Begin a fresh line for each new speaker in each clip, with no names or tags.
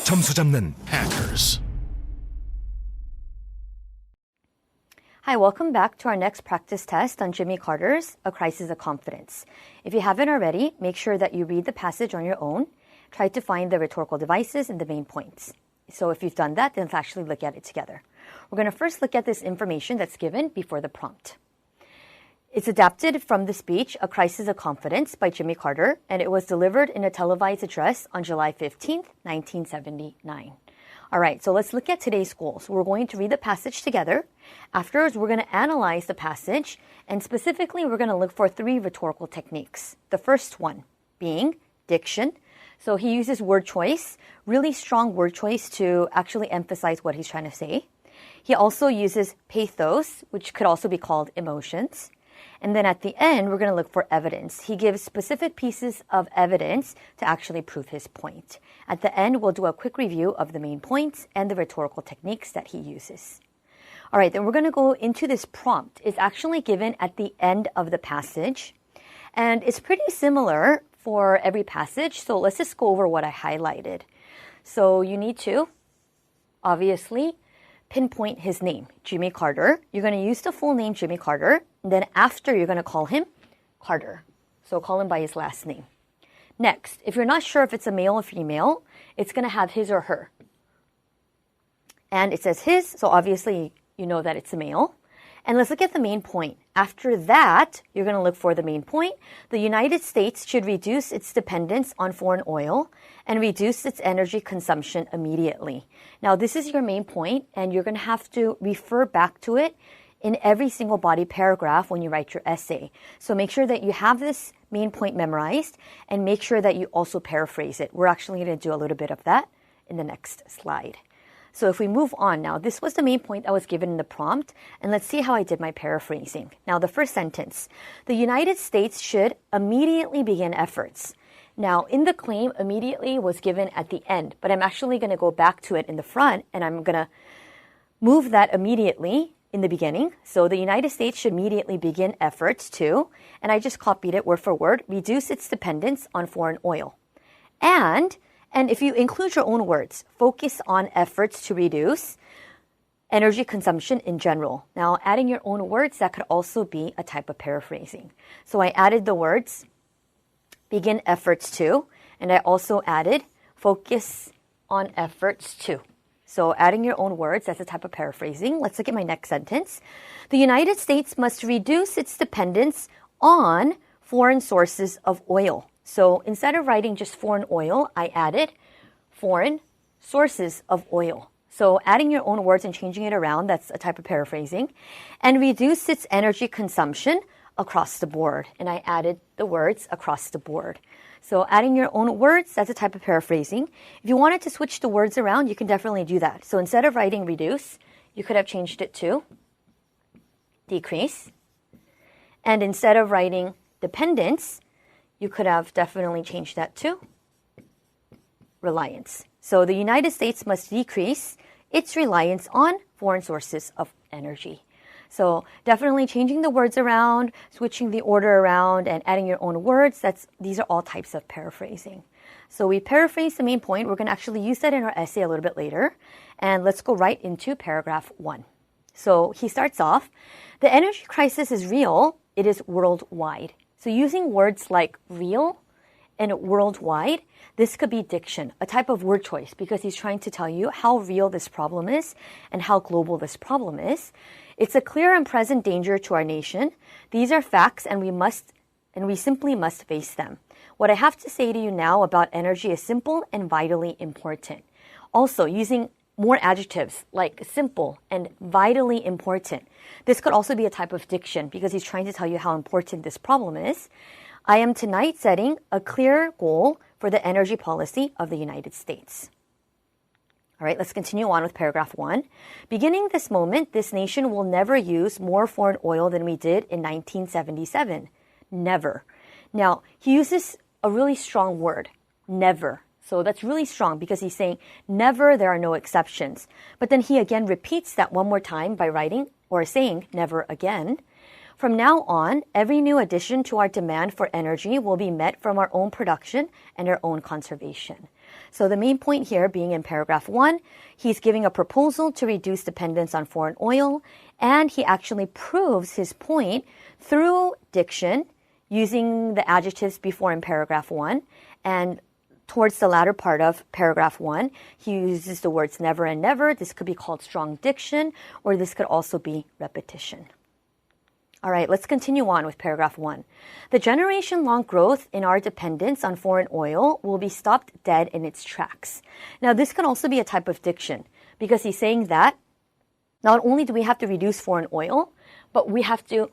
점수 잡는 hackers.
Hi, welcome back to our next practice test on Jimmy Carter's A Crisis of Confidence. If you haven't already, make sure that you read the passage on your own. Try to find the rhetorical devices and the main points. So if you've done that, then let's actually look at it together. We're going to first look at this information that's given before the prompt. It's adapted from the speech, A Crisis of Confidence by Jimmy Carter, and it was delivered in a televised address on July 15th, 1979. All right, so let's look at today's goals. We're going to read the passage together. Afterwards, we're going to analyze the passage, and specifically, we're going to look for 3 rhetorical techniques. The first one being diction. So he uses word choice, really strong word choice to actually emphasize what he's trying to say. He also uses pathos, which could also be called emotions. And then at the end, we're going to look for evidence. He gives specific pieces of evidence to actually prove his point. At the end, we'll do a quick review of the main points and the rhetorical techniques that he uses. All right, then we're going to go into this prompt. It's actually given at the end of the passage. And it's pretty similar for every passage. So let's just go over what I highlighted. So you need to, obviously, pinpoint his name, Jimmy Carter. You're going to use the full name, Jimmy Carter. And then after, you're going to call him Carter. So call him by his last name. Next, if you're not sure if it's a male or female, it's going to have his or her. And it says his, so obviously you know that it's a male. And let's look at the main point. After that, you're going to look for the main point. The United States should reduce its dependence on foreign oil and reduce its energy consumption immediately. Now, this is your main point, and you're going to have to refer back to it in every single body paragraph when you write your essay. So make sure that you have this main point memorized and make sure that you also paraphrase it. We're actually going to do a little bit of that in the next slide. So if we move on now, this was the main point that was given in the prompt, and let's see how I did my paraphrasing. Now, the first sentence, the United States should immediately begin efforts. Now, in the claim, immediately was given at the end, but I'm actually going to go back to it in the front, and I'm going to move that immediately in the beginning. So the United States should immediately begin efforts to, and I just copied it word for word, reduce its dependence on foreign oil. And if you include your own words, focus on efforts to reduce energy consumption in general. Now, adding your own words, that could also be a type of paraphrasing. So I added the words, begin efforts to, and I also added focus on efforts to. So adding your own words, that's a type of paraphrasing. Let's look at my next sentence. The United States must reduce its dependence on foreign sources of oil. So instead of writing just foreign oil, I added foreign sources of oil. So adding your own words and changing it around, that's a type of paraphrasing. And reduce its energy consumption across the board. And I added the words across the board. So adding your own words, that's a type of paraphrasing. If you wanted to switch the words around, you can definitely do that. So instead of writing reduce, you could have changed it to decrease. And instead of writing dependence, you could have definitely changed that to reliance. So the United States must decrease its reliance on foreign sources of energy. So definitely changing the words around, switching the order around, and adding your own words, these are all types of paraphrasing. So we paraphrase the main point. We're going to actually use that in our essay a little bit later. And let's go right into paragraph 1. So he starts off, the energy crisis is real. It is worldwide. So using words like real and worldwide, this could be diction, a type of word choice, because he's trying to tell you how real this problem is and how global this problem is. It's a clear and present danger to our nation. These are facts, and we simply must face them. What I have to say to you now about energy is simple and vitally important. Also, using more adjectives like simple and vitally important. This could also be a type of diction because he's trying to tell you how important this problem is. I am tonight setting a clear goal for the energy policy of the United States. All right, let's continue on with paragraph 1. Beginning this moment, this nation will never use more foreign oil than we did in 1977. Never. Now, he uses a really strong word, never. So that's really strong because he's saying never, there are no exceptions. But then he again repeats that one more time by writing or saying never again. From now on, every new addition to our demand for energy will be met from our own production and our own conservation. So the main point here being in paragraph 1, he's giving a proposal to reduce dependence on foreign oil, and he actually proves his point through diction using the adjectives before in paragraph 1, and towards the latter part of paragraph 1, he uses the words never and never. This could be called strong diction, or this could also be repetition. All right, let's continue on with paragraph 1. The generation-long growth in our dependence on foreign oil will be stopped dead in its tracks. Now, this could also be a type of diction because he's saying that not only do we have to reduce foreign oil, but we have to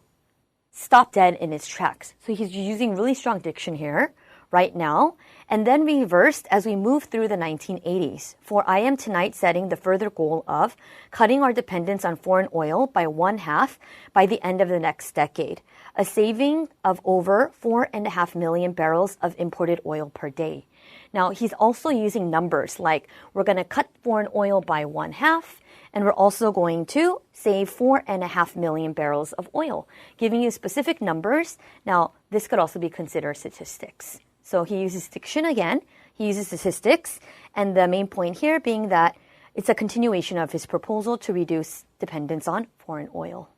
stop dead in its tracks. So he's using really strong diction here right now, and then reversed as we move through the 1980s. For I am tonight setting the further goal of cutting our dependence on foreign oil by 1/2 by the end of the next decade, a saving of over 4.5 million barrels of imported oil per day. Now, he's also using numbers like we're going to cut foreign oil by 1/2, and we're also going to save 4.5 million barrels of oil, giving you specific numbers. Now, this could also be considered statistics. So he uses diction again, he uses statistics, and the main point here being that it's a continuation of his proposal to reduce dependence on foreign oil.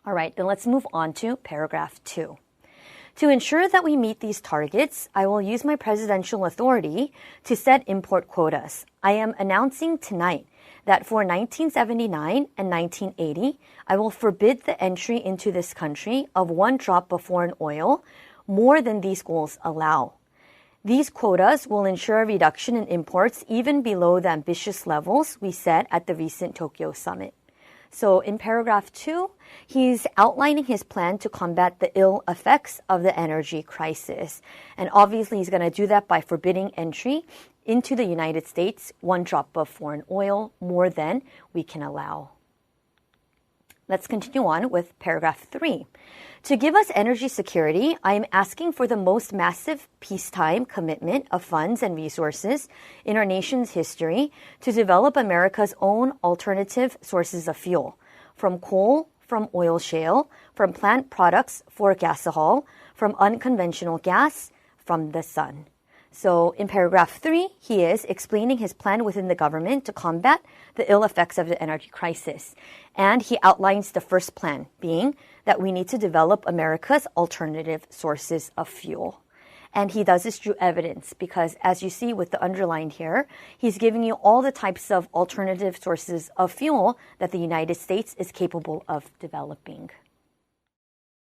All right, then let's move on to paragraph 2. To ensure that we meet these targets, I will use my presidential authority to set import quotas. I am announcing tonight that for 1979 and 1980, I will forbid the entry into this country of 1 drop of foreign oil more than these goals allow. These quotas will ensure a reduction in imports even below the ambitious levels we set at the recent Tokyo summit. So in paragraph 2, he's outlining his plan to combat the ill effects of the energy crisis. And obviously he's going to do that by forbidding entry into the United States 1 drop of foreign oil more than we can allow. Let's continue on with paragraph 3. To give us energy security, I am asking for the most massive peacetime commitment of funds and resources in our nation's history to develop America's own alternative sources of fuel, from coal, from oil shale, from plant products for gasohol, from unconventional gas, from the sun. So in paragraph 3, he is explaining his plan within the government to combat the ill effects of the energy crisis. And he outlines the first plan, being that we need to develop America's alternative sources of fuel. And he does this through evidence because, as you see with the underline here, he's giving you all the types of alternative sources of fuel that the United States is capable of developing.